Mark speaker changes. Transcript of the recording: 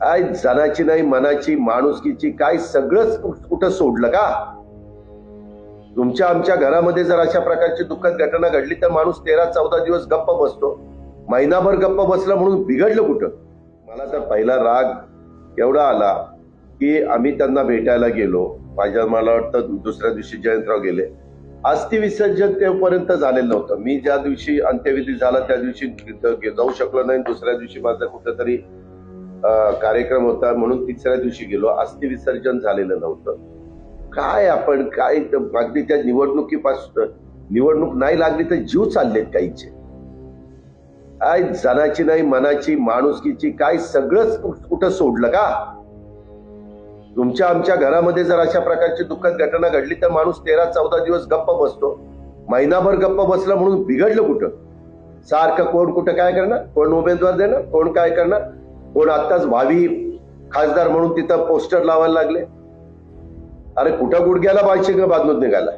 Speaker 1: काय जनाची नाही मनाची माणुसकीची काय सगळंच कुठं सोडलं का? तुमच्या आमच्या घरामध्ये जर अशा प्रकारची दुःखद घटना घडली तर माणूस 13-14 दिवस गप्प बसतो. महिनाभर गप्प बसला म्हणून बिघडलं कुठं? मला तर पहिला राग एवढा आला की आम्ही त्यांना भेटायला गेलो. मला वाटतं दुसऱ्या दिवशी जयंतराव गेले. अस्थि विसर्जन तेपर्यंत झालेलं नव्हतं. मी ज्या दिवशी अंत्यविधी झाला त्या दिवशी जाऊ शकलो नाही. दुसऱ्या दिवशी माझा कुठेतरी कार्यक्रम होता म्हणून तिसऱ्या दिवशी गेलो. अस्थि विसर्जन झालेलं नव्हतं. काय आपण काय अगदी त्या निवडणुकीपासून निवडणूक नाही लागली तर जीव चाललेत काहीचे. काय जनाची नाही मनाची माणुसकीची काय सगळंच कुठं सोडलं का? तुमच्या आमच्या घरामध्ये जर अशा प्रकारची दुःखद घटना घडली तर माणूस 13-14 दिवस गप्प बसतो. महिनाभर गप्प बसला म्हणून बिघडलं कुठं? सारखं कोण कुठं काय करणार, कोण उमेदवार देणार, कोण काय करणार, कोण आत्ताच भावी खासदार म्हणून तिथं पोस्टर लावायला लागले. अरे कुठं गुडघ्याला बादशेक बांधून निघाला.